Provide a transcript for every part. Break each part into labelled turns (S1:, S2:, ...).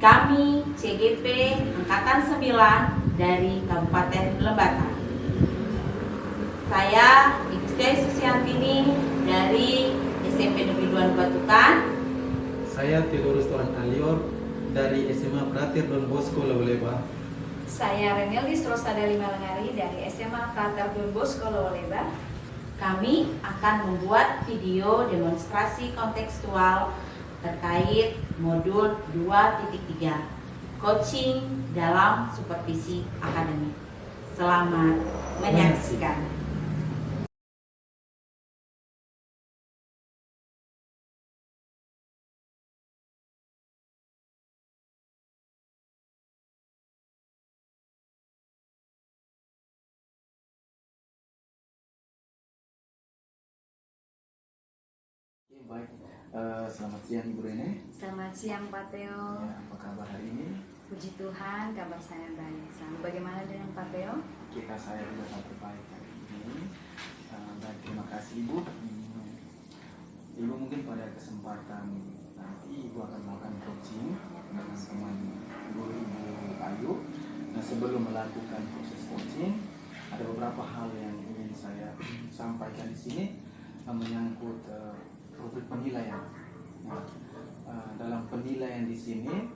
S1: Kami CGP Angkatan 9 dari Kabupaten Lembata. Saya Igusti Susiantini dari SMP Negeri 2 Batukan.
S2: Saya Theodorus Tuan Alior dari SMA Prater Don Bosco Lawaleba.
S3: Saya Remelis Rosadali Malengari dari SMA Prater Don Bosco Lawaleba.
S1: Kami akan membuat video demonstrasi kontekstual terkait modul 2.3 coaching dalam supervisi akademik. Selamat menyaksikan.
S2: Baik, selamat siang Ibu Rene.
S3: Selamat siang Pak Theo.
S2: Ya, apa kabar hari ini?
S3: Puji Tuhan, kabar saya baik. Selalu bagaimana dengan Pak Theo?
S2: Saya juga kabar baik hari ini. Baik, terima kasih Ibu. Ibu mungkin pada kesempatan nanti Ibu akan melakukan coaching dengan teman guru Ibu Ayu. Nah, sebelum melakukan proses coaching, ada beberapa hal yang ingin saya sampaikan di sini menyangkut rubrik penilaian. Nah, dalam penilaian di sini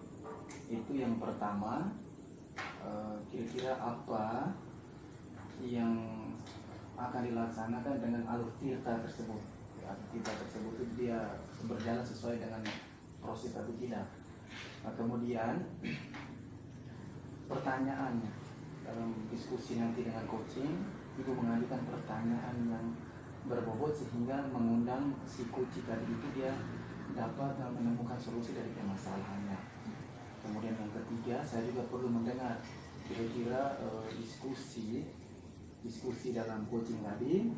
S2: itu yang pertama, kira-kira apa yang akan dilaksanakan dengan alur tirta tersebut. Alur tirta tersebut itu dia berjalan sesuai dengan proses atau tidak. Nah, kemudian pertanyaannya dalam diskusi nanti dengan coaching, Ibu mengajukan pertanyaan yang berbobot sehingga mengundang si coach tadi itu dia dapat menemukan solusi dari permasalahannya. Kemudian yang ketiga, saya juga perlu mendengar kira-kira diskusi dalam coaching tadi,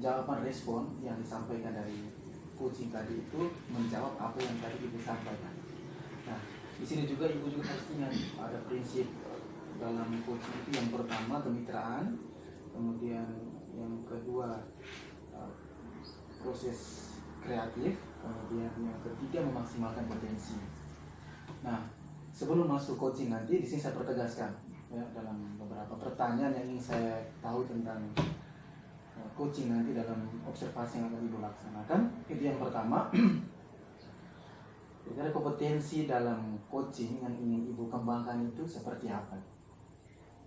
S2: jawaban respon yang disampaikan dari coaching tadi itu menjawab apa yang tadi Ibu sampaikan. Nah, di sini juga Ibu juga harus ingat ada prinsip dalam coaching itu. Yang pertama kemitraan, kemudian yang kedua proses kreatif, kemudian yang ketiga memaksimalkan potensi. Nah, sebelum masuk coaching nanti, di sini saya pertegaskan ya, dalam beberapa pertanyaan yang ingin saya tahu tentang coaching nanti dalam observasi yang akan Ibu laksanakan. Itu yang pertama, kira-kira kompetensi dalam coaching yang ingin Ibu kembangkan itu seperti apa?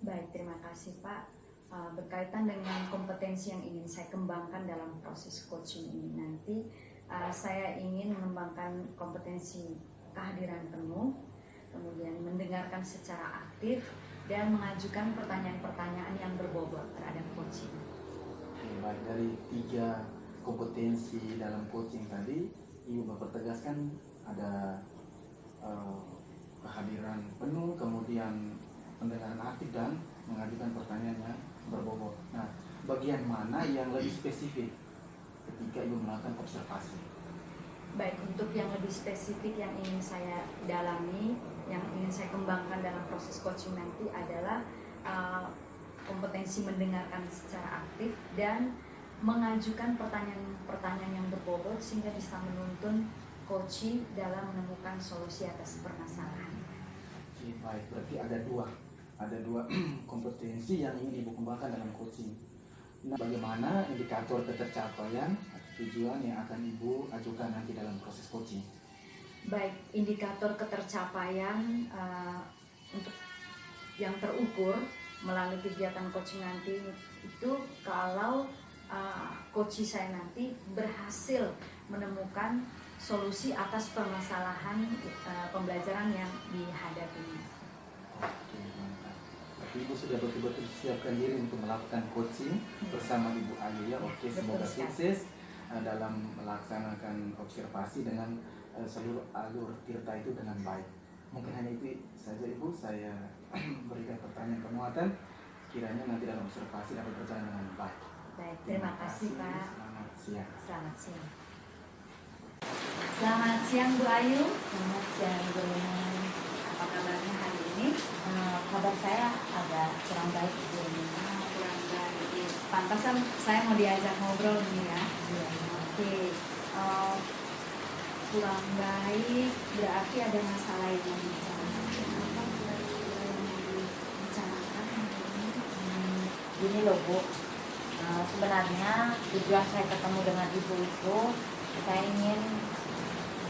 S3: Baik, terima kasih Pak. Berkaitan dengan kompetensi yang ingin saya kembangkan dalam proses coaching ini nanti, saya ingin mengembangkan kompetensi kehadiran penuh, kemudian mendengarkan secara aktif, dan mengajukan pertanyaan-pertanyaan yang berbobot terhadap coaching.
S2: Baik, dari 3 kompetensi dalam coaching tadi, Ibu mempertegaskan ada kehadiran penuh, kemudian pendengaran aktif, dan mengajukan pertanyaan yang berbobot. Nah, bagian mana yang lebih spesifik ketika Ibu melakukan observasi?
S3: Baik, untuk yang lebih spesifik yang ingin saya dalami, yang ingin saya kembangkan dalam proses coaching nanti adalah kompetensi mendengarkan secara aktif dan mengajukan pertanyaan-pertanyaan yang berbobot sehingga bisa menuntun coaching dalam menemukan solusi atas permasalahan.
S2: Oke, baik, berarti ada dua kompetensi yang ingin Ibu kembangkan dalam coaching. Nah, bagaimana indikator ketercapaian tujuan yang akan Ibu ajukan nanti dalam proses coaching?
S3: Baik, indikator ketercapaian untuk yang terukur melalui kegiatan coaching nanti itu kalau coach saya nanti berhasil menemukan solusi atas permasalahan pembelajaran yang dihadapinya.
S2: Oke, mantap. Tapi Ibu sudah betul-betul siapkan diri untuk melakukan coaching bersama Ibu Ayu ya. Oke, semoga sukses dalam melaksanakan observasi dengan seluruh alur tirta itu dengan baik. Mungkin hanya itu saja Ibu, saya berikan pertanyaan penguatan kiranya nanti dalam observasi dapat berjalan dengan baik.
S3: Baik, terima kasih Pak.
S2: Selamat siang.
S3: Selamat siang. Selamat siang Bu Ayu.
S1: Selamat siang Bu Rene.
S3: Apa kabarnya hari ini?
S1: Kabar saya agak kurang baik Bu Rene.
S3: Kurang baik. Pantasan saya mau diajak ngobrol nih ya.
S1: Iya.
S3: Oke. kurang baik, berarti ada masalah yang mau dibicarakan. Apa kira-kira yang mau dibicarakan?
S4: Gini loh Bu, sebenarnya tujuan saya ketemu dengan ibu itu saya ingin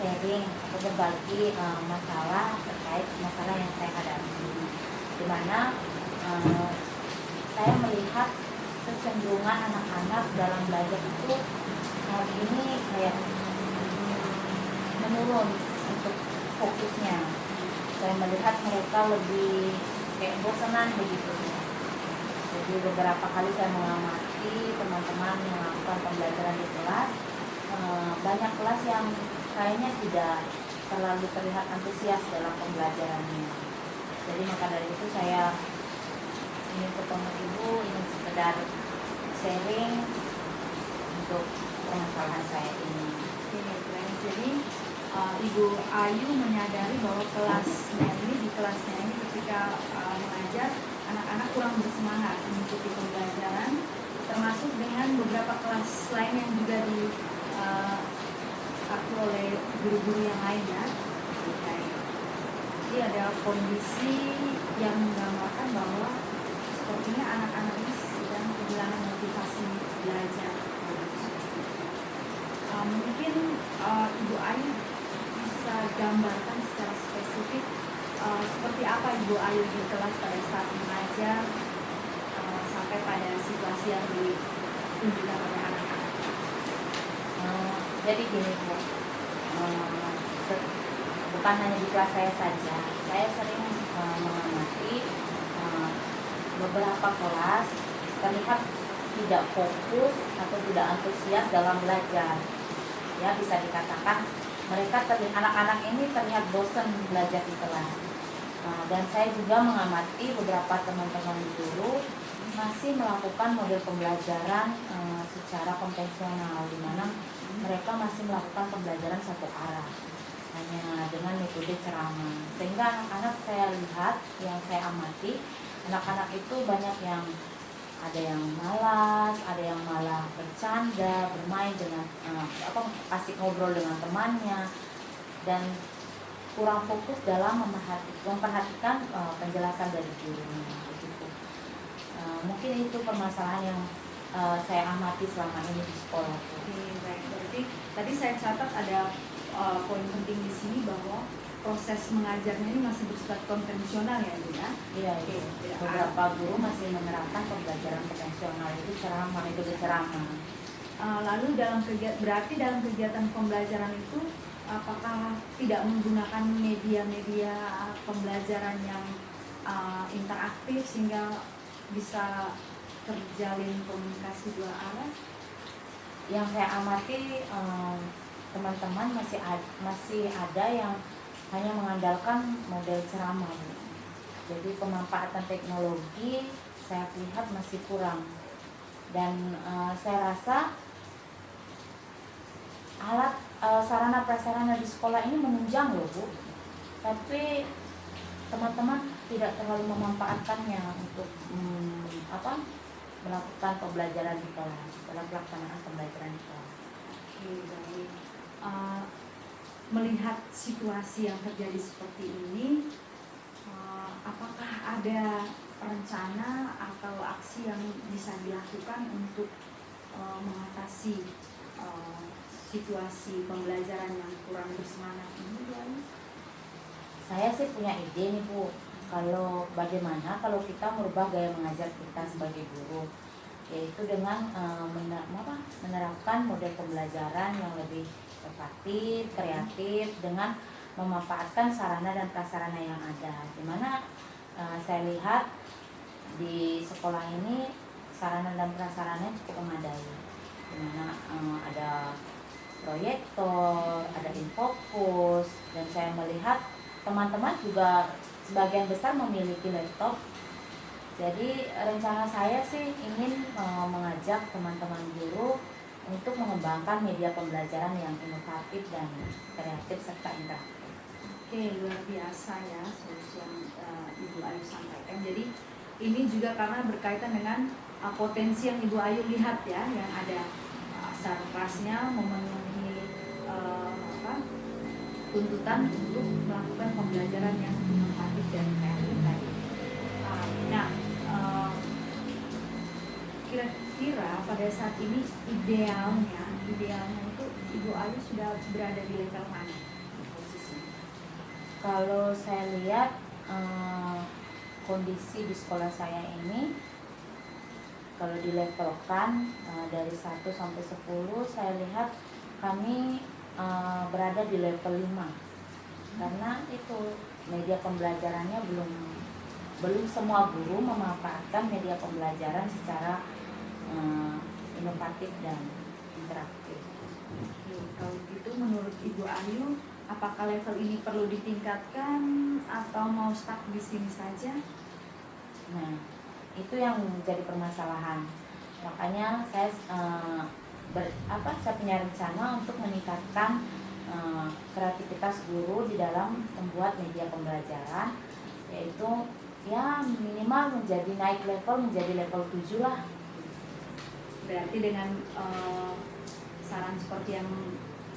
S4: sharing atau berbagi masalah terkait masalah yang saya hadapi, dimana saya melihat kecenderungan anak-anak dalam belajar itu hari ini kayak menurun untuk fokusnya. Saya melihat mereka lebih kayak bosanan begitu. Jadi beberapa kali saya mengamati teman-teman yang melakukan pembelajaran di kelas, banyak kelas yang kayaknya tidak terlalu terlihat antusias dalam pembelajarannya. Jadi maka dari itu saya ingin ketemu ibu, ingin sekedar sharing untuk permasalahan saya ini.
S3: Jadi Ibu Ayu menyadari bahwa di kelasnya ini ketika mengajar anak-anak kurang bersemangat mengikuti pembelajaran, termasuk dengan beberapa kelas lain yang juga diatur oleh guru-guru yang lainnya. Jadi ada kondisi yang menggambarkan bahwa sepertinya anak-anak ini sedang kehilangan motivasi belajar. Mungkin Ibu Ayu bisa gambarkan secara spesifik seperti apa Ibu Ayu di kelas pada saat mengajar sampai pada situasi yang ditunjukkan oleh anak-anak.
S4: Jadi gini Bu, bukan hanya di kelas saya saja, saya sering mengamati beberapa kelas terlihat tidak fokus atau tidak antusias dalam belajar. Ya, bisa dikatakan mereka anak-anak ini terlihat bosan belajar di kelas. Dan saya juga mengamati beberapa teman-teman guru masih melakukan model pembelajaran secara konvensional, di mana mereka masih melakukan pembelajaran satu arah hanya dengan metode ceramah. Sehingga anak-anak saya lihat, yang saya amati, anak-anak itu banyak yang ada yang malas, ada yang malah bercanda, bermain dengan asik ngobrol dengan temannya, dan kurang fokus dalam memperhatikan penjelasan dari gurunya. Begitu. Mungkin itu permasalahan yang saya amati selama ini di sekolah.
S3: Baik, berarti tadi saya catat ada poin penting di sini bahwa proses mengajarnya ini masih bersifat konvensional ya Bu ya?
S4: Iya, beberapa guru masih menerapkan pembelajaran konvensional, itu ceramah, itu ceramah.
S3: Lalu berarti dalam kegiatan pembelajaran itu apakah tidak menggunakan media-media pembelajaran yang interaktif sehingga bisa terjalin komunikasi dua arah?
S4: Yang saya amati teman-teman masih ada yang hanya mengandalkan model ceramah. Jadi pemanfaatan teknologi saya lihat masih kurang, dan saya rasa alat sarana prasarana di sekolah ini menunjang loh Bu, tapi teman-teman tidak terlalu memanfaatkannya untuk melakukan pembelajaran di kelas, dalam pelaksanaan pembelajaran di kelas.
S3: Baik. Melihat situasi yang terjadi seperti ini, apakah ada rencana atau aksi yang bisa dilakukan untuk mengatasi situasi pembelajaran yang kurang bersemangat ini?
S4: Saya sih punya ide nih Bu, bagaimana kalau kita merubah gaya mengajar kita sebagai guru, yaitu dengan menerapkan model pembelajaran yang lebih inovatif, kreatif, dengan memanfaatkan sarana dan prasarana yang ada. Dimana saya lihat di sekolah ini sarana dan prasarana cukup memadai, dimana ada proyektor, ada infocus, dan saya melihat teman-teman juga sebagian besar memiliki laptop. Jadi rencana saya sih ingin mengajak teman-teman guru untuk mengembangkan media pembelajaran yang inovatif dan kreatif serta interaktif.
S3: Oke, luar biasa ya solusi yang Ibu Ayu sampaikan. Jadi ini juga karena berkaitan dengan potensi yang Ibu Ayu lihat ya, yang ada sarprasnya memenuhi tuntutan untuk melakukan pembelajaran yang inovatif dan kreatif tadi. Nah, kira-kira pada saat ini idealnya itu Ibu Ayu sudah berada di level mana posisinya?
S4: Kalau saya lihat kondisi di sekolah saya ini, kalau dilevelkan dari 1 sampai 10, saya lihat kami berada di level 5. Karena itu media pembelajarannya belum semua guru memanfaatkan media pembelajaran secara inovatif dan interaktif.
S3: Oke, kalau gitu menurut Ibu Ayu, apakah level ini perlu ditingkatkan atau mau stuck di sini saja?
S4: Nah, itu yang menjadi permasalahan. Makanya saya saya punya rencana untuk meningkatkan kreativitas guru di dalam membuat media pembelajaran, yaitu ya minimal naik level menjadi level 7 lah.
S3: Berarti dengan saran seperti yang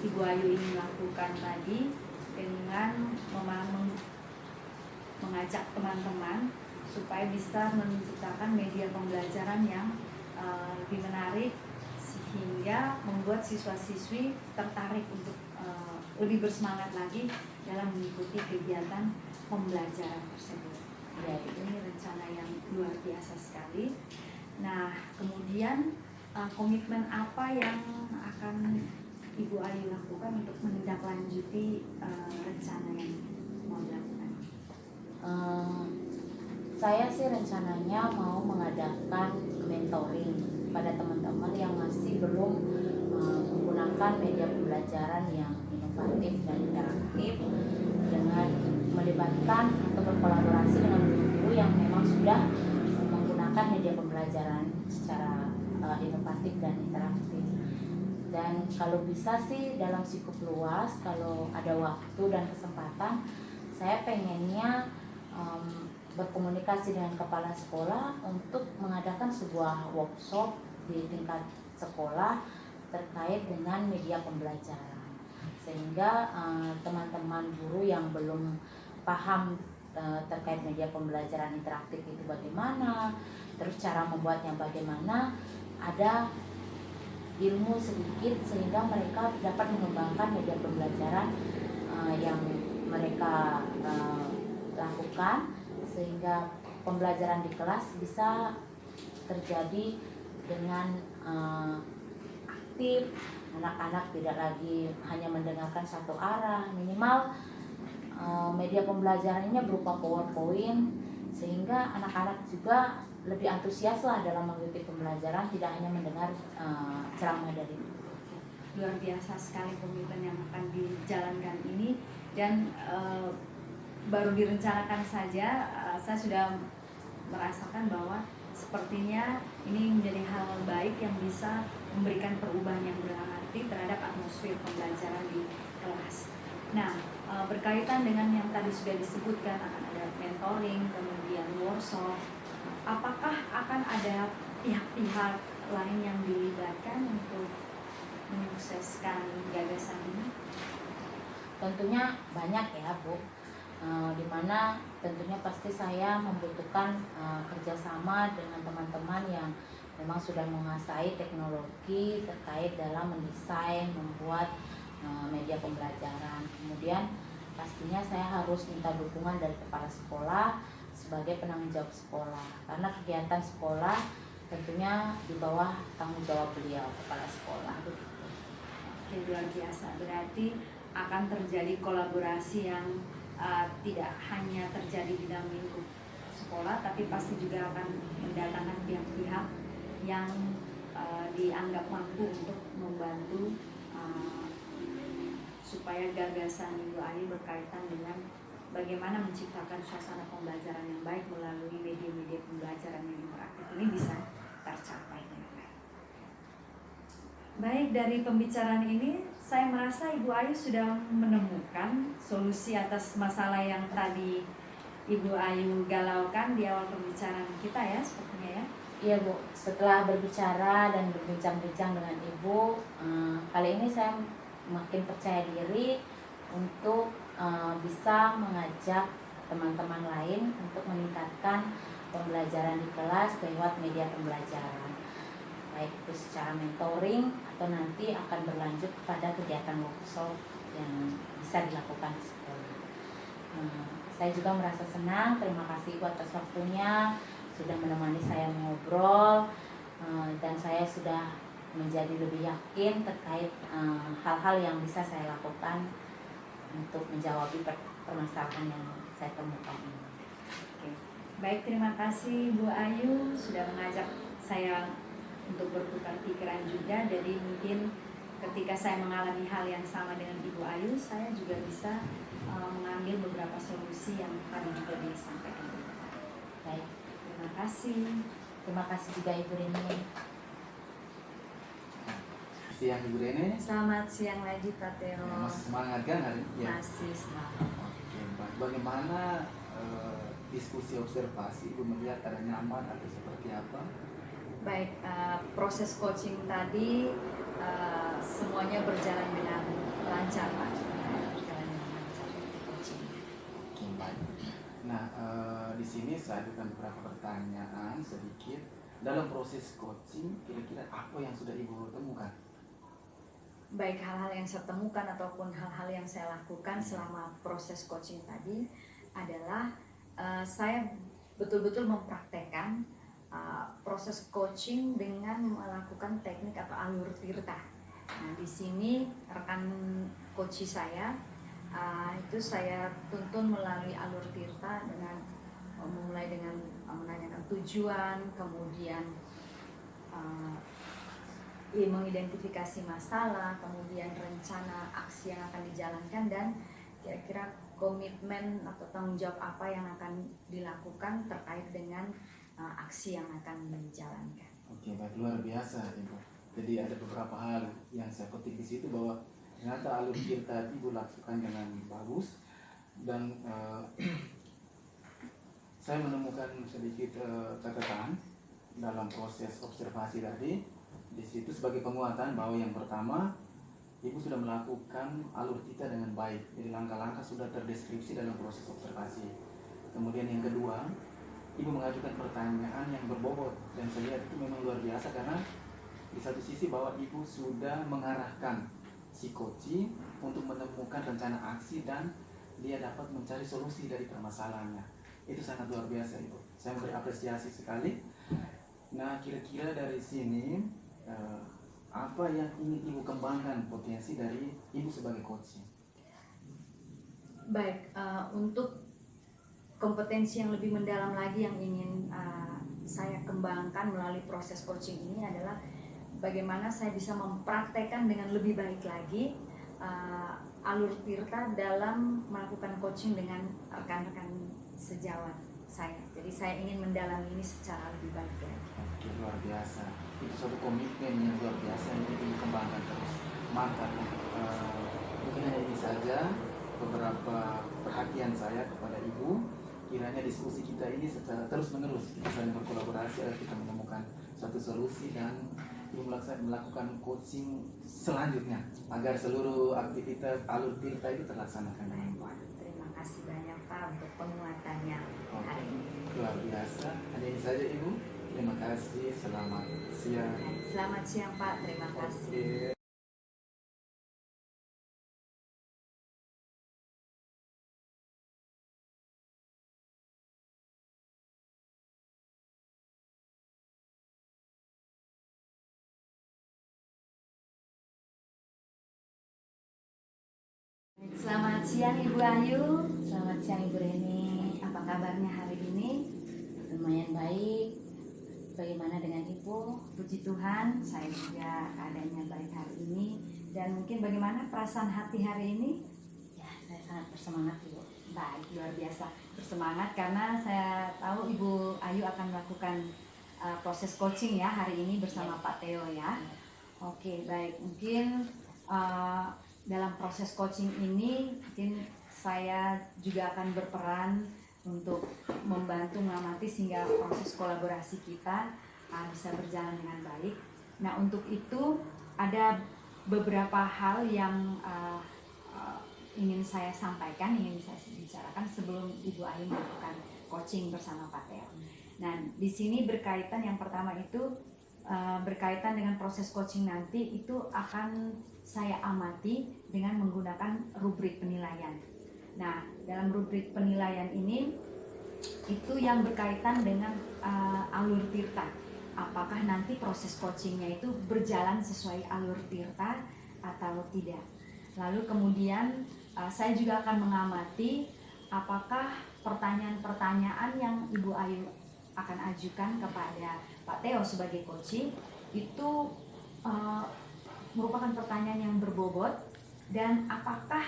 S3: Ibu Ayu ingin lakukan tadi, dengan mengajak teman-teman supaya bisa menciptakan media pembelajaran yang lebih menarik, sehingga membuat siswa-siswi tertarik untuk lebih bersemangat lagi dalam mengikuti kegiatan pembelajaran tersebut. Ya, ini rencana yang luar biasa sekali. Nah, kemudian komitmen apa yang akan Ibu Ayu lakukan untuk menindaklanjuti rencana yang mau dilakukan?
S4: Saya sih rencananya mau mengadakan mentoring pada teman-teman yang masih belum menggunakan media pembelajaran yang inovatif dan interaktif, dengan melibatkan atau berkolaborasi dengan guru-guru yang memang sudah menggunakan media pembelajaran secara inovatif dan interaktif. Dan kalau bisa sih dalam sikup luas, kalau ada waktu dan kesempatan, saya pengennya berkomunikasi dengan kepala sekolah untuk mengadakan sebuah workshop di tingkat sekolah terkait dengan media pembelajaran, sehingga teman-teman guru yang belum paham terkait media pembelajaran interaktif itu bagaimana, terus cara membuatnya bagaimana, ada ilmu sedikit sehingga mereka dapat mengembangkan media pembelajaran yang mereka lakukan, sehingga pembelajaran di kelas bisa terjadi dengan aktif. Anak-anak tidak lagi hanya mendengarkan satu arah, minimal media pembelajarannya berupa PowerPoint, sehingga anak-anak juga lebih antusias lah dalam mengikuti pembelajaran, tidak hanya mendengar ceramah dari itu.
S3: Luar biasa sekali komitmen yang akan dijalankan ini, dan baru direncanakan saja saya sudah merasakan bahwa sepertinya ini menjadi hal baik yang bisa memberikan perubahan yang berarti terhadap atmosfer pembelajaran di kelas. Nah, berkaitan dengan yang tadi sudah disebutkan, akan ada mentoring, kemudian workshop, apakah akan ada pihak-pihak lain yang dilibatkan untuk menyukseskan gagasan ini?
S4: Tentunya banyak ya Bu, dimana tentunya pasti saya membutuhkan kerjasama dengan teman-teman yang memang sudah menguasai teknologi terkait dalam mendesain, membuat media pembelajaran. Kemudian pastinya saya harus minta dukungan dari kepala sekolah sebagai penanggung jawab sekolah, karena kegiatan sekolah tentunya di bawah tanggung jawab beliau, kepala sekolah.
S3: Oke, luar biasa. Berarti akan terjadi kolaborasi yang tidak hanya terjadi di dalam lingkup sekolah, tapi pasti juga akan mendatangkan pihak-pihak yang dianggap mampu untuk membantu supaya gagasan Ibu Ayu berkaitan dengan bagaimana menciptakan suasana pembelajaran yang baik melalui media-media pembelajaran yang interaktif ini bisa tercapai dengan baik. Baik, dari pembicaraan ini saya merasa Ibu Ayu sudah menemukan solusi atas masalah yang tadi Ibu Ayu galaukan di awal pembicaraan kita ya, sepertinya ya.
S4: Iya Bu, setelah berbicara dan berbincang-bincang dengan Ibu, kali ini saya makin percaya diri untuk bisa mengajak teman-teman lain untuk meningkatkan pembelajaran di kelas lewat media pembelajaran, baik itu secara mentoring atau nanti akan berlanjut pada kegiatan workshop yang bisa dilakukan di sekolah. Saya juga merasa senang, terima kasih Ibu atas waktunya, sudah menemani saya mengobrol, dan saya sudah menjadi lebih yakin terkait hal-hal yang bisa saya lakukan untuk menjawab permasalahan yang saya temukan ini.
S3: Oke. Baik, terima kasih Bu Ayu sudah mengajak saya untuk bertukar pikiran juga. Jadi mungkin ketika saya mengalami hal yang sama dengan Ibu Ayu, saya juga bisa mengambil beberapa solusi yang tadi juga disampaikan.
S4: Baik,
S3: Terima kasih.
S4: terima kasih juga Ibu Rini.
S2: Siang Ibu Rene.
S3: Selamat siang lagi Pak Teo.
S2: Masih semangat kan hari ini? Ya.
S3: Masih semangat.
S2: Oke, Pak. Bagaimana diskusi observasi Ibu melihat ada nyaman atau seperti apa?
S3: Baik, proses coaching tadi semuanya berjalan dengan lancar Pak. Berjalan dengan lancar coaching.
S2: Oke, baik. Nah, di sini saya ajukan beberapa pertanyaan sedikit. Dalam proses coaching, kira-kira apa yang sudah Ibu temukan?
S3: Baik hal-hal yang saya temukan ataupun hal-hal yang saya lakukan selama proses coaching tadi adalah saya betul-betul mempraktekkan proses coaching dengan melakukan teknik atau alur tirta. Nah, di sini rekan coach saya itu saya tuntun melalui alur tirta dengan memulai dengan menanyakan tujuan, kemudian mengidentifikasi masalah, kemudian rencana aksi yang akan dijalankan, dan kira-kira komitmen atau tanggung jawab apa yang akan dilakukan terkait dengan aksi yang akan dijalankan.
S2: Oke, baik, luar biasa Ibu. Jadi ada beberapa hal yang saya petik di situ bahwa ternyata alur tirta Ibu lakukan dengan bagus, dan saya menemukan sedikit catatan dalam proses observasi tadi. Di situ sebagai penguatan bahwa yang pertama, Ibu sudah melakukan alur tirta dengan baik. Jadi langkah-langkah sudah terdeskripsi dalam proses observasi. Kemudian yang kedua, Ibu mengajukan pertanyaan yang berbobot, dan saya lihat itu memang luar biasa karena di satu sisi bahwa Ibu sudah mengarahkan si coaching untuk menemukan rencana aksi dan dia dapat mencari solusi dari permasalahannya. Itu sangat luar biasa Ibu. Saya berapresiasi sekali. Nah, kira-kira dari sini apa yang ingin Ibu kembangkan potensi dari Ibu sebagai coaching?
S3: Baik, untuk kompetensi yang lebih mendalam lagi yang ingin saya kembangkan melalui proses coaching ini adalah bagaimana saya bisa mempraktekkan dengan lebih baik lagi alur tirta dalam melakukan coaching dengan rekan-rekan sejawat saya. Jadi saya ingin mendalami ini secara lebih baik lagi.
S2: Oke, luar biasa. Itu suatu komitmen yang luar biasa yang ingin Ibu kembangkan terus. Mantap. Mungkin hanya ini saja beberapa perhatian saya kepada Ibu. Kiranya diskusi kita ini secara terus-menerus bisa saling berkolaborasi agar kita menemukan suatu solusi dan Ibu melakukan coaching selanjutnya agar seluruh aktivitas alur tirta itu terlaksanakan dengan baik.
S3: Terima kasih banyak Pak untuk penguatannya hari ini.
S2: Luar biasa. Hanya ini saja Ibu. Terima kasih. Selamat siang.
S3: Selamat siang Pak, terima kasih.
S2: Oke.
S3: Selamat siang Ibu Ayu.
S4: Selamat siang Ibu Reni.
S3: Apa kabarnya hari ini?
S4: Lumayan baik. Bagaimana dengan Ibu?
S3: Puji Tuhan, saya juga keadaannya baik hari ini. Dan mungkin bagaimana perasaan hati hari ini?
S4: Ya, saya sangat bersemangat Ibu.
S3: Baik, luar biasa bersemangat karena saya tahu Ibu Ayu akan melakukan proses coaching ya hari ini bersama Pak Teo ya. Oke, baik. Mungkin dalam proses coaching ini mungkin saya juga akan berperan untuk membantu mengamati sehingga proses kolaborasi kita bisa berjalan dengan baik. Nah, untuk itu ada beberapa hal yang ingin saya sampaikan, ingin saya bicarakan sebelum Ibu Ayu melakukan coaching bersama Pak Teo. Nah, di sini berkaitan yang pertama itu berkaitan dengan proses coaching nanti itu akan saya amati dengan menggunakan rubrik penilaian. Nah, dalam rubrik penilaian ini itu yang berkaitan dengan alur tirta. Apakah nanti proses coachingnya itu berjalan sesuai alur tirta atau tidak. Lalu kemudian saya juga akan mengamati apakah pertanyaan-pertanyaan yang Ibu Ayu akan ajukan kepada Pak Teo sebagai coaching itu merupakan pertanyaan yang berbobot, dan apakah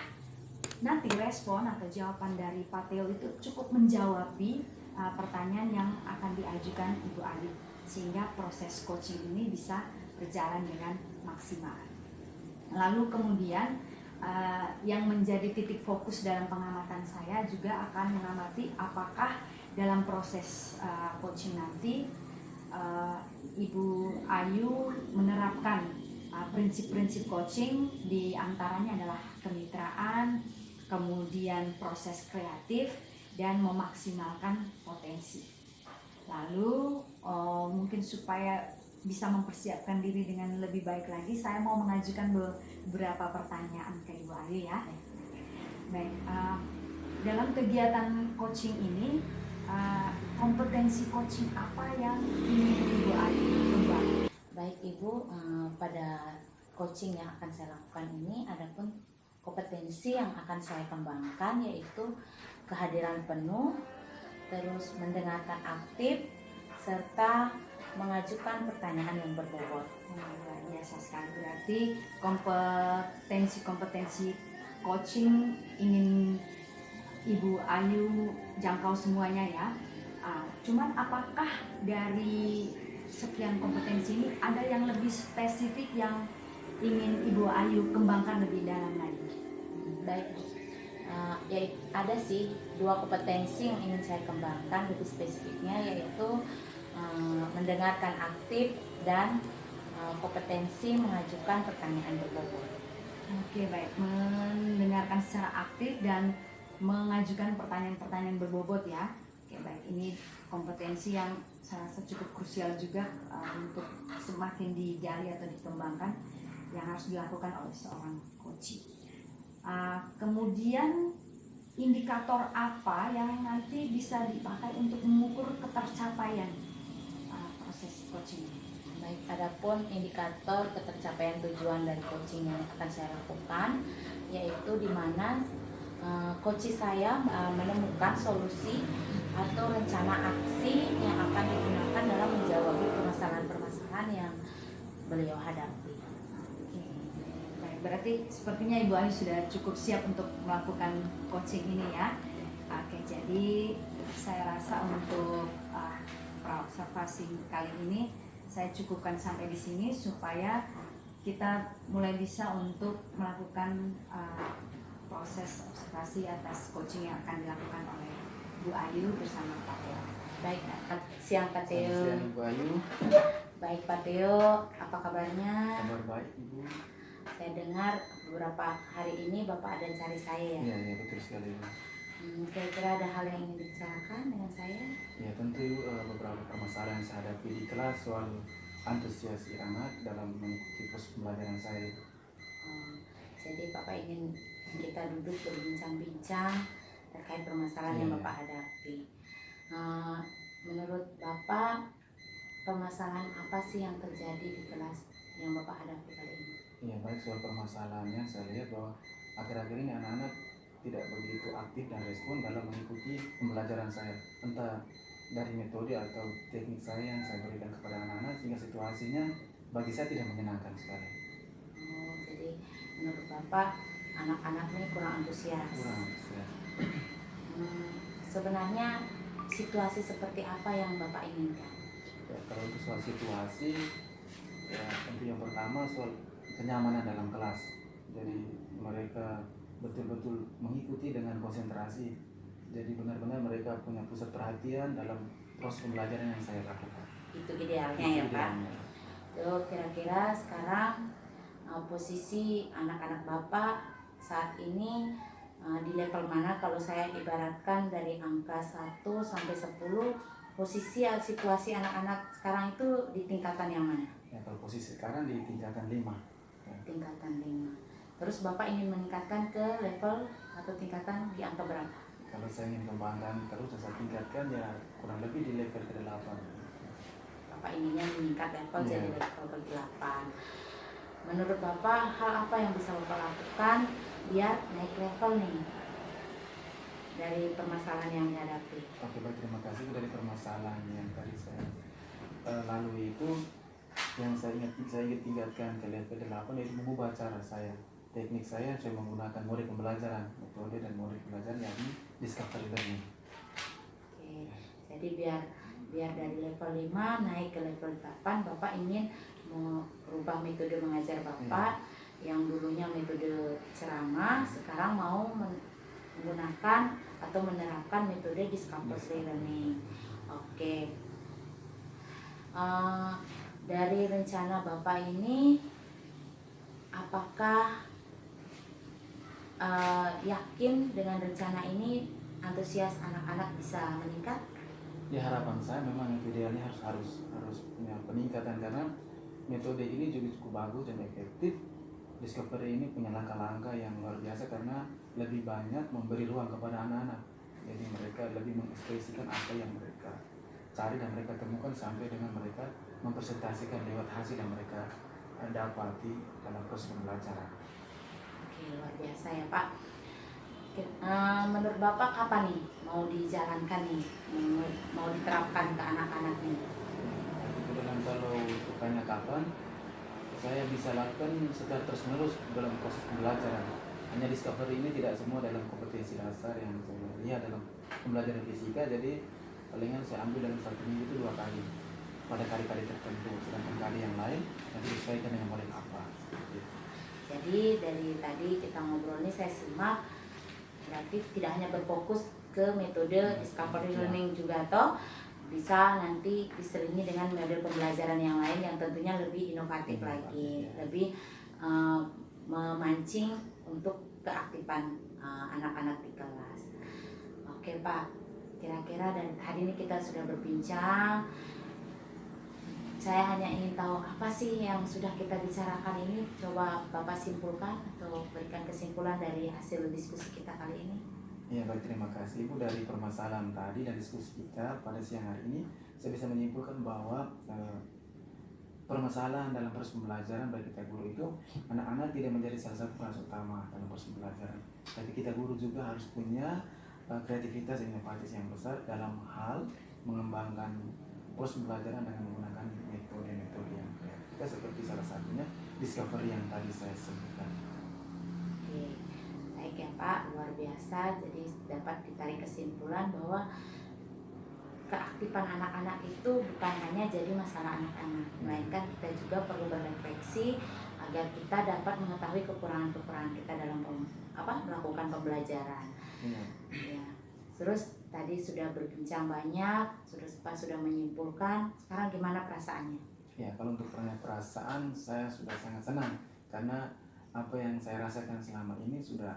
S3: nanti respon atau jawaban dari Pak Teo itu cukup menjawabi pertanyaan yang akan diajukan Ibu Ayu, sehingga proses coaching ini bisa berjalan dengan maksimal. Lalu kemudian yang menjadi titik fokus dalam pengamatan saya juga akan mengamati apakah dalam proses coaching nanti Ibu Ayu menerapkan prinsip-prinsip coaching, di antaranya adalah kemitraan, kemudian proses kreatif, dan memaksimalkan potensi. Lalu mungkin supaya bisa mempersiapkan diri dengan lebih baik lagi, saya mau mengajukan beberapa pertanyaan ke Ibu Ayu ya. Baik, dalam kegiatan coaching ini kompetensi coaching apa yang ingin Ibu Ayu kembang?
S4: Baik Ibu, pada coaching yang akan saya lakukan ini ada pun kompetensi yang akan saya kembangkan, yaitu kehadiran penuh, terus mendengarkan aktif, serta mengajukan pertanyaan yang berbobot.
S3: Luar biasa sekali, berarti kompetensi coaching ingin Ibu Ayu jangkau semuanya ya. Cuman apakah dari sekian kompetensi ini ada yang lebih spesifik yang ingin Ibu Ayu kembangkan lebih dalam lagi?
S4: Baik, ya ada sih 2 kompetensi yang ingin saya kembangkan lebih spesifiknya, yaitu mendengarkan aktif dan kompetensi mengajukan pertanyaan berbobot.
S3: Oke, baik, mendengarkan secara aktif dan mengajukan pertanyaan-pertanyaan berbobot ya. Oke, baik, ini kompetensi yang saya rasa cukup krusial juga untuk semakin digali atau dikembangkan, yang harus dilakukan oleh seorang coach. Kemudian indikator apa yang nanti bisa dipakai untuk mengukur ketercapaian proses coaching?
S4: Baik, adapun indikator ketercapaian tujuan dari coaching yang akan saya lakukan, yaitu di mana coach saya menemukan solusi atau rencana aksi yang akan digunakan dalam menjawab permasalahan-permasalahan yang beliau hadapi.
S3: Oke, baik, berarti sepertinya Ibu Ayu sudah cukup siap untuk melakukan coaching ini ya. Oke, jadi saya rasa untuk observasi kali ini saya cukupkan sampai di sini supaya kita mulai bisa untuk melakukan proses observasi atas coaching yang akan dilakukan oleh Bu Ayu bersama Pak Teo.
S4: Baik, siang Pak Teo.
S2: Siang Ibu Ayu.
S4: Baik Pak Teo, apa kabarnya?
S2: Kabar baik Ibu.
S4: Saya dengar beberapa hari ini Bapak ada cari saya ya?
S2: Iya, betul sekali Ibu.
S4: Kira-kira ada hal yang ingin dibicarakan dengan saya?
S2: Ya tentu beberapa permasalahan yang saya hadapi di kelas soal antusias anak dalam mengikuti proses pembelajaran saya.
S4: Jadi Bapak ingin kita duduk berbincang-bincang terkait permasalahan yang Bapak hadapi. Menurut Bapak, permasalahan apa sih yang terjadi di kelas yang Bapak hadapi kali ini?
S2: Ya baik, soal permasalahannya saya lihat bahwa akhir-akhir ini anak-anak tidak begitu aktif dan respon dalam mengikuti pembelajaran saya, entah dari metode atau teknik saya yang saya berikan kepada anak-anak, sehingga situasinya bagi saya tidak menyenangkan sekali.
S4: Jadi menurut Bapak anak-anak ini kurang antusias. Sebenarnya situasi seperti apa yang Bapak inginkan?
S2: Ya, kalau itu soal situasi, ya tentu yang pertama soal kenyamanan dalam kelas. Jadi mereka betul-betul mengikuti dengan konsentrasi. Jadi benar-benar mereka punya pusat perhatian dalam proses pembelajaran yang saya lakukan.
S4: Itu idealnya ya Pak. Itu kira-kira sekarang posisi anak-anak Bapak saat ini di level mana. Kalau saya ibaratkan dari angka 1 sampai 10, posisi situasi anak-anak sekarang itu di tingkatan yang mana?
S2: Ya, kalau posisi sekarang di tingkatan 5. Ya.
S4: Tingkatan 5. Terus Bapak ingin meningkatkan ke level atau tingkatan di angka berapa?
S2: Kalau saya ingin kembangkan terus saya tingkatkan ya kurang lebih di level ke-8.
S4: Bapak inginnya meningkat level
S2: Iya.
S4: jadi level ke-8. Menurut Bapak, hal apa yang bisa Bapak lakukan biar naik level nih dari permasalahan yang dihadapi?
S2: Oke, baik, terima kasih. Dari permasalahan yang tadi saya lalui itu, yang saya ingin tingkatkan ke level 8 yaitu mengubah cara saya. Teknik saya menggunakan model pembelajaran, metode dan model pembelajaran yakni discovery learning.
S4: Oke, jadi biar dari level 5 naik ke level 8, Bapak ingin merubah metode mengajar Bapak yang dulunya metode ceramah, sekarang mau menggunakan atau menerapkan metode discovery learning. Oke. Dari rencana Bapak ini, apakah yakin dengan rencana ini antusias anak-anak bisa meningkat?
S2: Ya, harapan saya memang yang idealnya harus punya peningkatan, karena metode ini juga cukup bagus dan efektif. Discovery ini punya langkah-langkah yang luar biasa karena lebih banyak memberi ruang kepada anak-anak. Jadi mereka lebih mengekspresikan apa yang mereka cari dan mereka temukan sampai dengan mereka mempresentasikan lewat hasil yang mereka dapati dalam proses pembelajaran.
S4: Oke, luar biasa ya Pak. Menurut Bapak kapan nih mau dijalankan nih, mau diterapkan ke anak-anak nih?
S2: Dalam kalau tanya kapan, saya bisa lakukan secara terus-menerus dalam proses pembelajaran. Hanya discovery ini tidak semua dalam kompetensi dasar yang saya lihat dalam pembelajaran fisika, jadi palingan saya ambil dalam 1 minggu itu 2 kali pada kali-kali tertentu, sedangkan kali yang lain nanti disesuaikan dengan model apa.
S4: Jadi dari tadi kita ngobrol nih saya simak, berarti tidak hanya berfokus ke metode discovery learning juga, toh bisa nanti diselingi dengan model pembelajaran yang lain yang tentunya lebih inovatif lagi, lebih memancing untuk keaktifan anak-anak di kelas. Oke Pak, kira-kira dari hari ini kita sudah berbincang. Saya hanya ingin tahu apa sih yang sudah kita bicarakan ini. Coba Bapak simpulkan atau berikan kesimpulan dari hasil diskusi kita kali ini.
S2: Ya, baik, terima kasih Ibu. Dari permasalahan tadi dan diskusi kita pada siang hari ini, saya bisa menyimpulkan bahwa permasalahan dalam proses pembelajaran bagi kita guru itu, anak-anak tidak menjadi salah satu peran utama dalam proses pembelajaran. Tapi kita guru juga harus punya kreativitas dan inovatif yang besar dalam hal mengembangkan proses pembelajaran dengan menggunakan metode-metode yang kreatif, seperti salah satunya discovery yang tadi saya sebutkan.
S4: Oke, baik ya Pak, luar biasa. Jadi dapat ditarik kesimpulan bahwa keaktifan anak-anak itu bukan hanya jadi masalah anak-anak, melainkan kita juga perlu berefleksi agar kita dapat mengetahui kekurangan-kekurangan kita dalam melakukan pembelajaran. Ya. Terus tadi sudah berbincang banyak, sudah menyimpulkan. Sekarang gimana perasaannya?
S2: Ya, kalau untuk perasaan saya sudah sangat senang karena apa yang saya rasakan selama ini sudah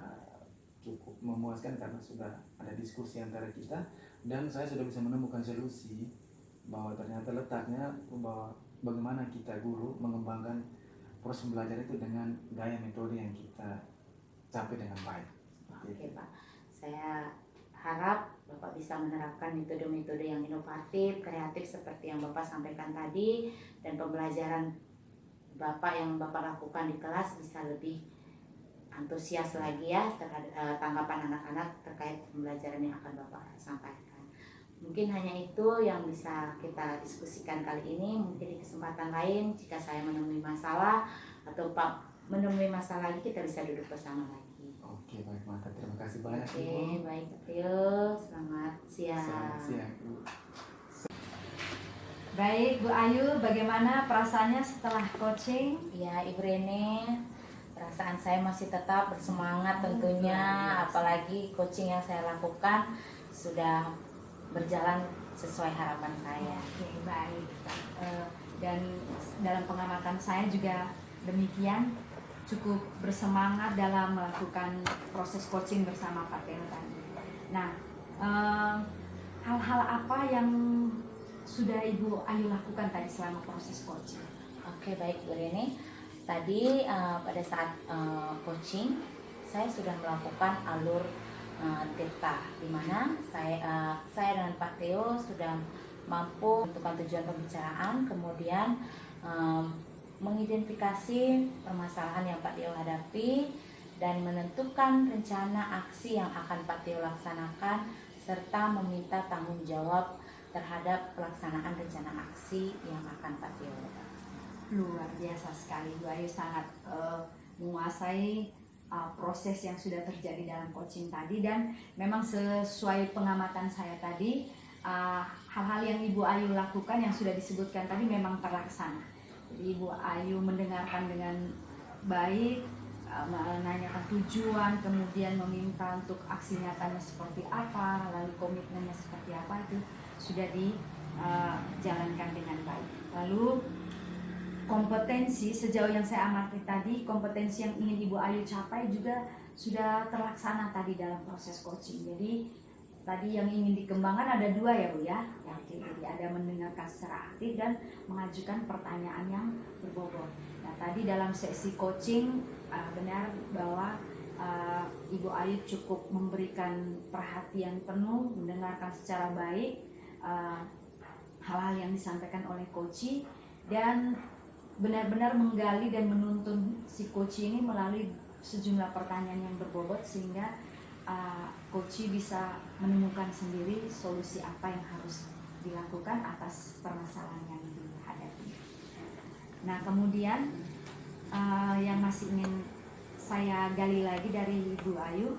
S2: cukup memuaskan karena sudah ada diskusi antara kita dan saya sudah bisa menemukan solusi bahwa ternyata letaknya bahwa bagaimana kita guru mengembangkan proses belajar itu dengan gaya metode yang kita capai dengan baik.
S4: Oke Pak, saya harap Bapak bisa menerapkan metode-metode yang inovatif, kreatif seperti yang Bapak sampaikan tadi, dan pembelajaran Bapak yang Bapak lakukan di kelas bisa lebih antusias lagi ya terhadap tanggapan anak-anak terkait pembelajaran yang akan Bapak sampaikan. Mungkin hanya itu yang bisa kita diskusikan kali ini. Mungkin di kesempatan lain jika saya menemui masalah atau Pak menemui masalah lagi, kita bisa duduk bersama lagi.
S2: Oke, baik, mantap. Terima kasih banyak.
S4: Oke, baik, Tio. Selamat siang.
S2: Selamat siang, Bu.
S3: Baik, Bu Ayu, bagaimana perasaannya setelah coaching?
S4: Ya, Ibu Rene, perasaan saya masih tetap bersemangat tentunya, apalagi coaching yang saya lakukan sudah berjalan sesuai harapan saya.
S3: Oke, baik. Dan dalam pengamatan saya juga demikian. cukup bersemangat dalam melakukan proses coaching bersama Pak Teo tadi. Nah, hal-hal apa yang sudah Ibu Ayu lakukan tadi selama proses coaching?
S4: Oke, baik Bu Reni. Tadi pada saat coaching saya sudah melakukan alur Tirta, di mana saya dengan Pak Teo sudah mampu menentukan tujuan pembicaraan, kemudian mengidentifikasi permasalahan yang Pak Teo hadapi dan menentukan rencana aksi yang akan Pak Teo laksanakan serta meminta tanggung jawab terhadap pelaksanaan rencana aksi yang akan Pak Teo lakukan.
S3: Luar biasa sekali, Bu Ayu sangat menguasai proses yang sudah terjadi dalam coaching tadi, dan memang sesuai pengamatan saya tadi, hal-hal yang Ibu Ayu lakukan yang sudah disebutkan tadi memang terlaksana. Jadi Ibu Ayu mendengarkan dengan baik, menanyakan tujuan, kemudian meminta untuk aksi nyatanya seperti apa, lalu komitmennya seperti apa, itu sudah dijalankan dengan baik. Lalu kompetensi sejauh yang saya amati tadi, kompetensi yang ingin Ibu Ayu capai juga sudah terlaksana tadi dalam proses coaching. Jadi tadi yang ingin dikembangkan ada dua ya Bu ya. Jadi ada mendengarkan secara aktif dan mengajukan pertanyaan yang berbobot. Nah tadi dalam sesi coaching benar bahwa Ibu Ayu cukup memberikan perhatian penuh, mendengarkan secara baik hal-hal yang disampaikan oleh coach, dan benar-benar menggali dan menuntun si coach ini melalui sejumlah pertanyaan yang berbobot, sehingga coach bisa menemukan sendiri solusi apa yang harus dilakukan atas permasalahan yang dihadapi. Nah kemudian yang masih ingin saya gali lagi dari Ibu Ayu,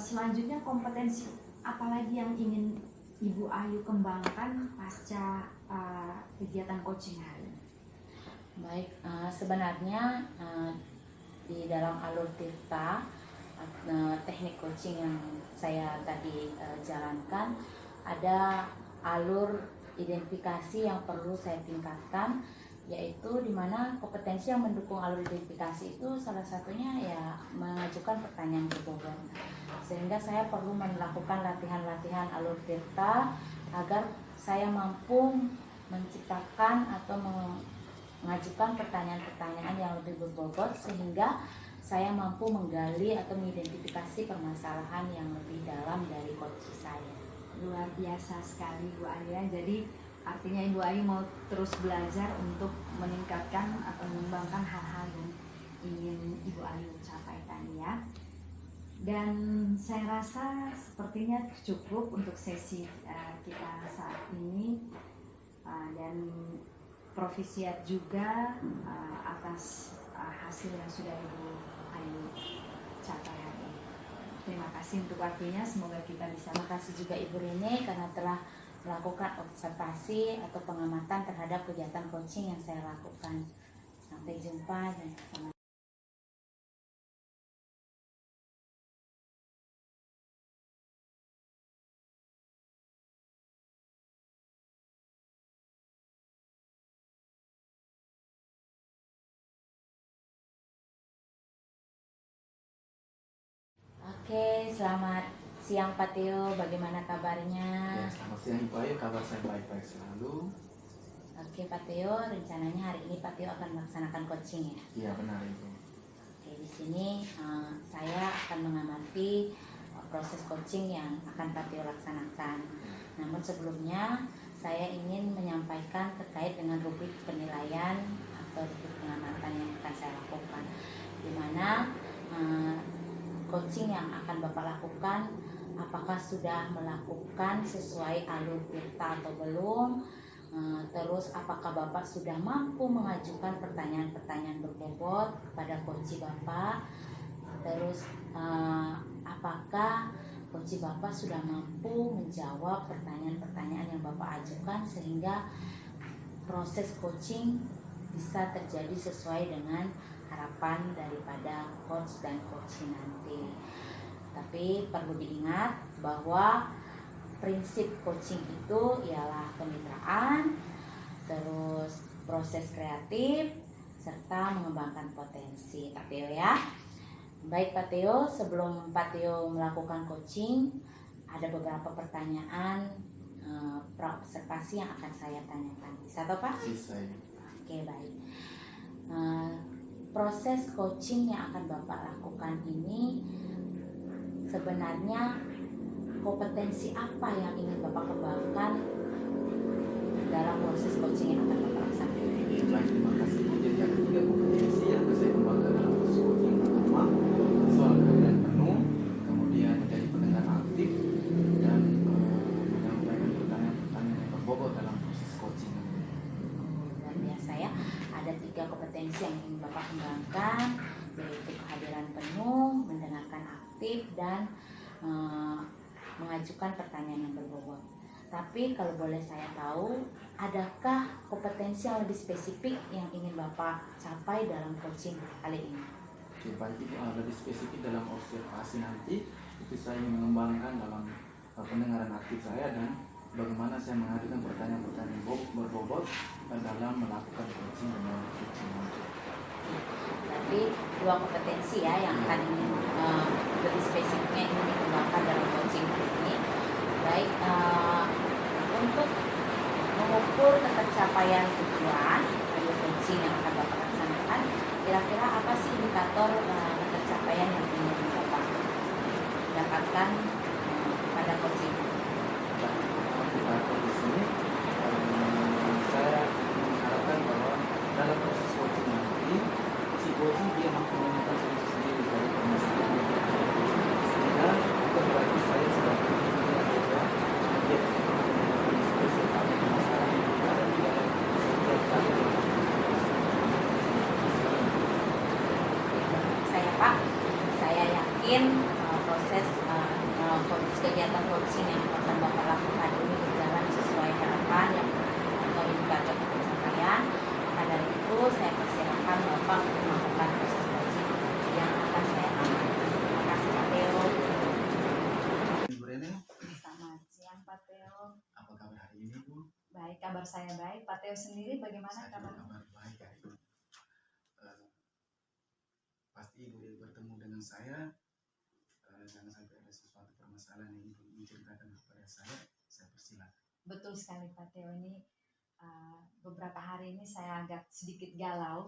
S3: selanjutnya kompetensi apa lagi yang ingin Ibu Ayu kembangkan pasca kegiatan coaching hari ini?
S4: Baik, sebenarnya di dalam alur Tirta, teknik coaching yang saya tadi jalankan, ada alur identifikasi yang perlu saya tingkatkan, yaitu di mana kompetensi yang mendukung alur identifikasi itu salah satunya ya mengajukan pertanyaan berbobot, sehingga saya perlu melakukan latihan-latihan alur Tirta agar saya mampu menciptakan atau mengajukan pertanyaan-pertanyaan yang lebih berbobot, sehingga saya mampu menggali atau mengidentifikasi permasalahan yang lebih dalam dari coach saya.
S3: Luar biasa sekali Bu Ayu. Jadi artinya Ibu Ayu mau terus belajar untuk meningkatkan atau mengembangkan hal-hal yang ingin Ibu Ayu capai tadi ya. Dan saya rasa sepertinya cukup untuk sesi kita saat ini, dan provisiat juga atas hasil yang sudah Ibu Ayu capai hari ini. Terima kasih untuk waktunya, semoga kita bisa.
S4: Terima kasih juga Ibu Rene karena telah melakukan observasi atau pengamatan terhadap kegiatan coaching yang saya lakukan. Sampai jumpa dan selamat. Oke, selamat siang Pak Teo, bagaimana kabarnya?
S2: Ya, selamat siang Ibu Ayu, kabar saya baik-baik selalu.
S4: Oke Pak Teo, rencananya hari ini Pak Teo akan melaksanakan coaching ya?
S2: Iya benar Ibu.
S4: Oke, di sini saya akan mengamati proses coaching yang akan Pak Teo laksanakan. Namun sebelumnya saya ingin menyampaikan terkait dengan rubrik penilaian atau rubrik pengamatan yang akan saya lakukan, di mana coaching yang akan Bapak lakukan apakah sudah melakukan sesuai alur Tirta atau belum, terus apakah Bapak sudah mampu mengajukan pertanyaan-pertanyaan berbobot kepada coach Bapak, terus apakah coach Bapak sudah mampu menjawab pertanyaan-pertanyaan yang Bapak ajukan sehingga proses coaching bisa terjadi sesuai dengan harapan daripada coach dan coach nanti. Tapi perlu diingat bahwa prinsip coaching itu ialah kemitraan, terus proses kreatif, serta mengembangkan potensi. Pak Theo ya. Baik Pak Theo, sebelum Pak Theo melakukan coaching, ada beberapa pertanyaan pra-observasi yang akan saya tanyakan. Bisa toh Pak?
S2: Bisa.
S4: Oke, baik. Proses coaching yang akan Bapak lakukan ini sebenarnya kompetensi apa yang ingin Bapak kembangkan dalam proses coaching yang akan Bapak laksanakan?
S2: Baik, terima kasih. Jadi ada 3 kompetensi yang akan saya kembangkan dalam proses coaching. Pertama, soal kehadiran penuh, kemudian menjadi pendengar aktif, dan menyampaikan pertanyaan-pertanyaan yang berbobot dalam proses coaching.
S4: Luar biasa ya. Ada 3 kompetensi yang ingin Bapak kembangkan, yaitu kehadiran penuh, mendengarkan aktif, dan mengajukan pertanyaan yang berbobot. Tapi kalau boleh saya tahu, adakah kompetensi yang lebih spesifik yang ingin Bapak capai dalam coaching kali ini?
S2: Oke, baik, itu lebih spesifik dalam observasi nanti. Itu saya ingin mengembangkan dalam pendengaran aktif saya dan bagaimana saya mengajukan pertanyaan-pertanyaan berbobot dalam melakukan coaching dengan coaching.
S4: Berarti 2 kompetensi ya yang akan ingin lebih spesifiknya ingin dikembangkan dalam coaching kali ini. Baik, untuk mengukur ketercapaian tujuan dari coaching yang akan Bapak laksanakan, kira-kira apa sih indikator ketercapaian yang ingin Bapak dapatkan pada coaching?
S2: Indikator di sini saya mengharapkan bahwa dalam proses coaching nanti si coaching dia mampu menemukan sendiri dari permasalahan yang ada. Sehingga bukan berarti saya sebagai pendengar saja dia bisa menemukan spesial permasalahan yang ada di dalam setiap kali.
S4: Saya Pak, saya yakin proses kegiatan coaching yang akan Bapak lakukan ini berjalan sesuai harapan yang atau indikator pencapaian. Maka dari itu saya persilakan Bapak untuk melakukan proses coaching yang akan saya amankan. Terima kasih Pak Theo.
S2: Ibu Rene,
S3: Selamat siang Pak Theo.
S2: apa kabar hari ini Bu?
S3: Baik, kabar saya baik. Pak Theo sendiri bagaimana
S2: Saya juga
S3: kabar?
S2: kabar baik hari ini. Pasti Ibu bertemu dengan saya. Jangan sampai ada sesuatu permasalahan yang Ibu menceritakan kepada saya persilakan.
S3: Betul sekali Pak Theo, ini beberapa hari ini saya agak sedikit galau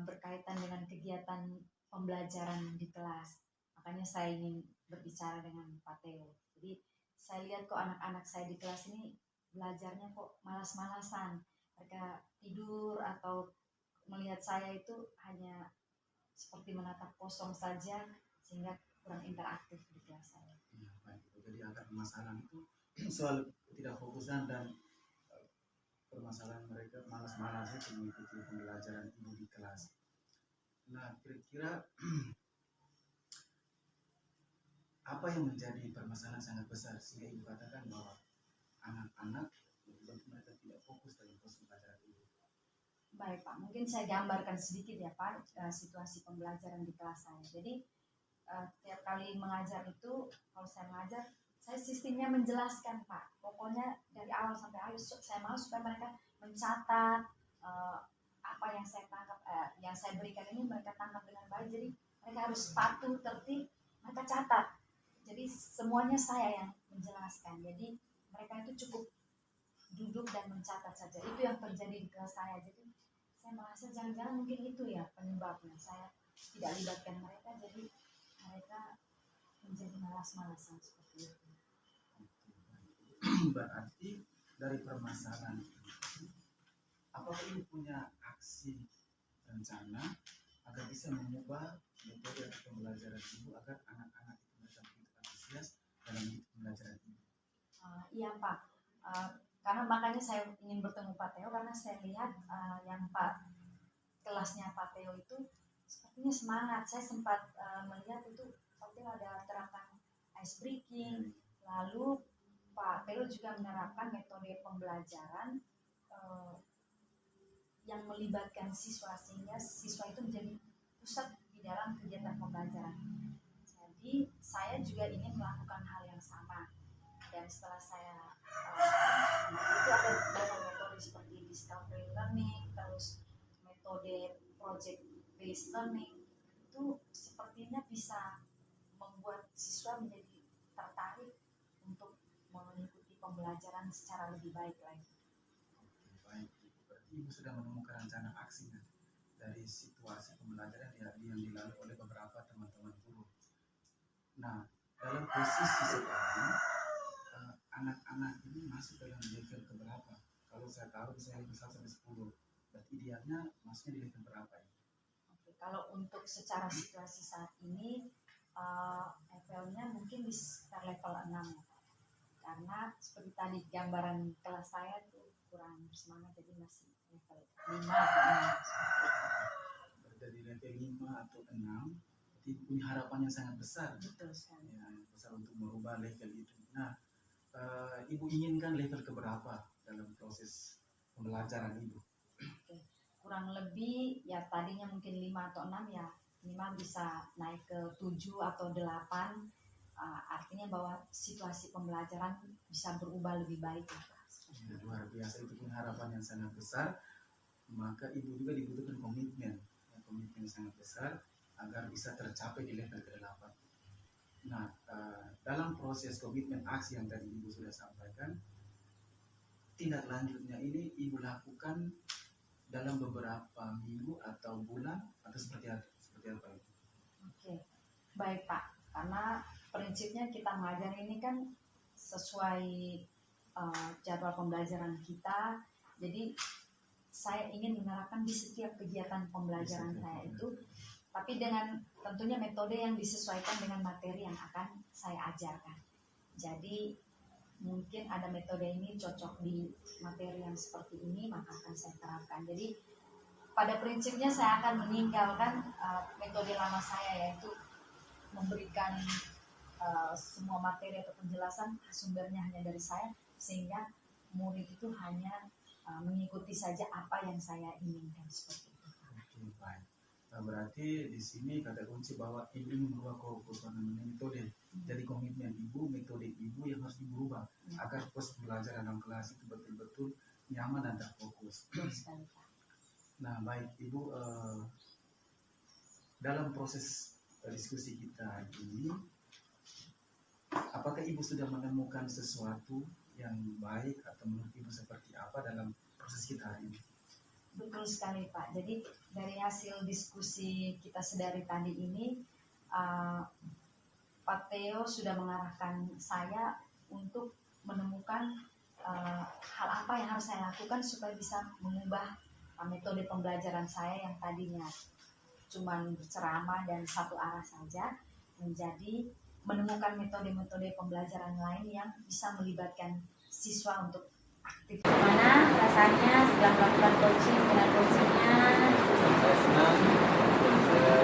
S3: berkaitan dengan kegiatan pembelajaran di kelas. Makanya saya ingin berbicara dengan Pak Theo. Jadi saya lihat kok anak-anak saya di kelas ini belajarnya kok malas-malasan. Mereka tidur atau melihat saya itu hanya seperti menatap kosong saja sehingga kurang interaktif di kelas saya.
S2: Iya, baik. Jadi akar permasalahan itu soal ketidakfokusan dan permasalahan mereka malas-malasan mengikuti pembelajaran Ibu di kelas. Nah, kira-kira apa yang menjadi permasalahan sangat besar sehingga Ibu katakan bahwa anak-anak mereka tidak fokus dalam proses pembelajaran Ibu?
S3: Baik Pak, mungkin saya gambarkan sedikit ya Pak situasi pembelajaran di kelas saya. Jadi tiap kali mengajar itu, kalau saya mengajar, saya sistemnya menjelaskan Pak. Pokoknya dari awal sampai akhir saya mau supaya mereka mencatat apa yang saya tangkap, yang saya berikan ini mereka tangkap dengan baik. Jadi mereka harus patuh, tertib, mereka catat. Jadi semuanya saya yang menjelaskan. Jadi mereka itu cukup duduk dan mencatat saja. Itu yang terjadi di kelas saya. Jadi saya merasa jangan-jangan mungkin itu ya penyebabnya. Saya tidak libatkan mereka, jadi mereka menjadi malas-malasan seperti itu.
S2: Berarti dari permasalahan itu, apakah Ibu punya aksi rencana agar bisa mengubah metode pembelajaran Ibu agar anak-anak itu mereka begitu antusias dalam pembelajaran Ibu?
S3: Iya Pak, karena makanya saya ingin bertemu Pak Theo karena saya lihat yang kelasnya Pak Theo itu sepertinya semangat. Saya sempat melihat itu Pak Theo ada terapkan ice breaking, lalu Pak Theo juga menerapkan metode pembelajaran yang melibatkan siswa sehingga siswa itu menjadi pusat di dalam kegiatan pembelajaran. Jadi saya juga ingin melakukan hal yang sama. Dan setelah saya itu ada beberapa metode seperti discovery learning, terus metode based learning itu sepertinya bisa membuat siswa menjadi tertarik untuk mengikuti pembelajaran secara lebih baik lagi.
S2: Baik, berarti Ibu sudah menemukan rencana aksi dari situasi pembelajaran yang dilalui oleh beberapa teman-teman guru. Nah, dalam posisi sekarang, anak-anak ini masuk dalam level keberapa? Kalau saya tahu saya level 1 sampai 10, berarti idealnya masuknya di level berapa ini?
S3: Oke, kalau untuk secara situasi saat ini levelnya mungkin di sekitar level 6 ya. Karena seperti tadi gambaran kelas saya tuh kurang bersemangat, jadi masih level 5 atau 6.
S2: Dari level 5 atau 6, berarti punya harapan yang sangat besar.
S3: Betul sekali.
S2: Ya, yang besar untuk merubah level itu. Nah, Ibu inginkan level keberapa dalam proses pembelajaran Ibu?
S3: Oke. Kurang lebih ya tadinya mungkin 5 atau 6 ya, 5 bisa naik ke 7 atau 8. Artinya bahwa situasi pembelajaran bisa berubah lebih baik.
S2: Ya, luar biasa, itu pun harapan yang sangat besar. Maka Ibu juga dibutuhkan komitmen yang sangat besar agar bisa tercapai di level ke-8. Nah, dalam proses komitmen aksi yang tadi Ibu sudah sampaikan, tindak lanjutnya ini Ibu lakukan dalam beberapa minggu atau bulan atau seperti apa itu?
S3: Oke, baik Pak. Karena prinsipnya kita mengajar ini kan sesuai jadwal pembelajaran kita. Jadi saya ingin menerapkan di setiap kegiatan pembelajaran saya itu, tapi dengan tentunya metode yang disesuaikan dengan materi yang akan saya ajarkan. Jadi mungkin ada metode ini cocok di materi yang seperti ini, maka akan saya terapkan. Jadi pada prinsipnya saya akan meninggalkan metode lama saya, yaitu memberikan semua materi atau penjelasan sumbernya hanya dari saya, sehingga murid itu hanya mengikuti saja apa yang saya inginkan seperti itu.
S2: Oke, baik. Nah, berarti di sini kata kunci bahwa Ibu ingin merubah metode. Jadi komitmen Ibu, metode Ibu yang harus diubah agar proses pembelajaran dalam kelas itu betul-betul nyaman dan terfokus. Nah, baik Ibu, dalam proses diskusi kita ini, apakah Ibu sudah menemukan sesuatu yang baik atau menurut Ibu seperti apa dalam proses kita hari ini?
S3: Betul sekali Pak. Jadi dari hasil diskusi kita sedari tadi ini, Pak Theo sudah mengarahkan saya untuk menemukan hal apa yang harus saya lakukan supaya bisa mengubah metode pembelajaran saya yang tadinya cuma berceramah dan satu arah saja, menjadi menemukan metode-metode pembelajaran lain yang bisa melibatkan siswa untuk aktif.
S4: Gimana rasanya setelah melakukan coaching dengan coachingnya?
S2: Saya senang dan saya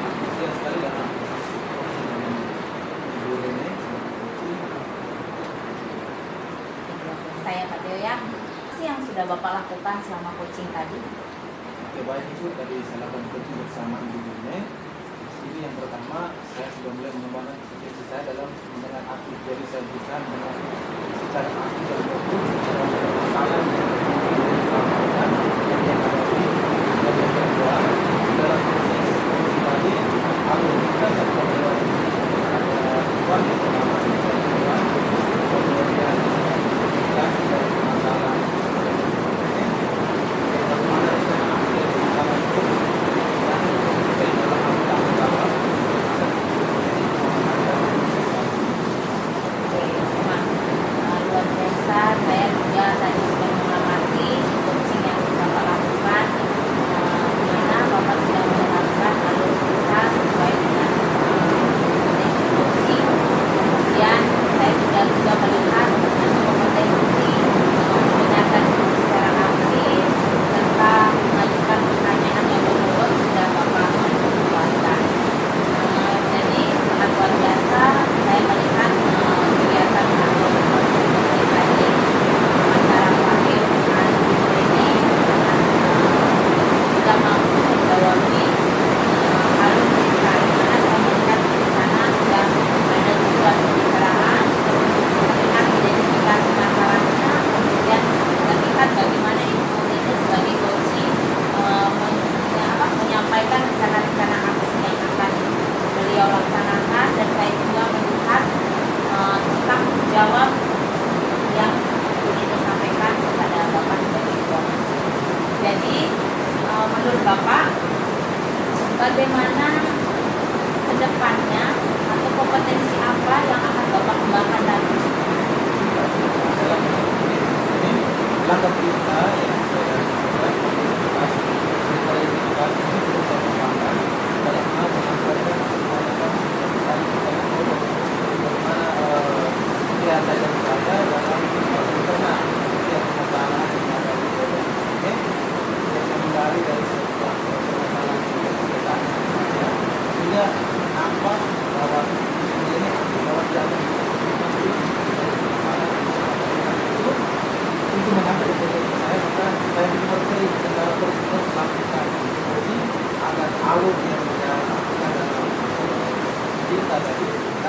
S2: antusias sekali dalam Ibu Rene.
S4: Saya Pak Theo ya. Apa sih yang sudah Bapak lakukan selama coaching tadi?
S2: Oke, baik Ibu, tadi saya lakukan coaching bersama Ibu Rene. Ini yang pertama, saya sudah mulai mengembangkan kompetensi saya dalam mendengar aktif. Jadi saya bisa mendengar secara aktif dan fokus secara masalah yang disampaikan yang dihadapi dan yang kedua dalam proses tadi aku kita satu ada tuan yang pertama yang kedua kemudian kita dari masalah bagaimana rencana aksi masalah itu dan
S4: Luar biasa, saya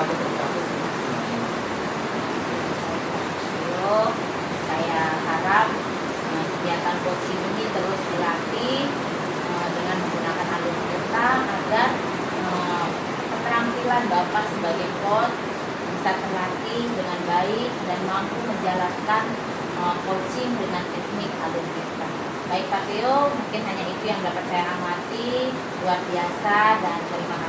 S2: atau berstatus
S4: Yo, saya harap kegiatan coaching ini terus dilatih dengan menggunakan alur kita agar keterampilan Bapak sebagai coach bisa terlatih dengan baik dan mampu menjalankan coaching dengan teknik alur kita. Baik Pak Theo, mungkin hanya itu yang dapat saya amati. Luar biasa dan terima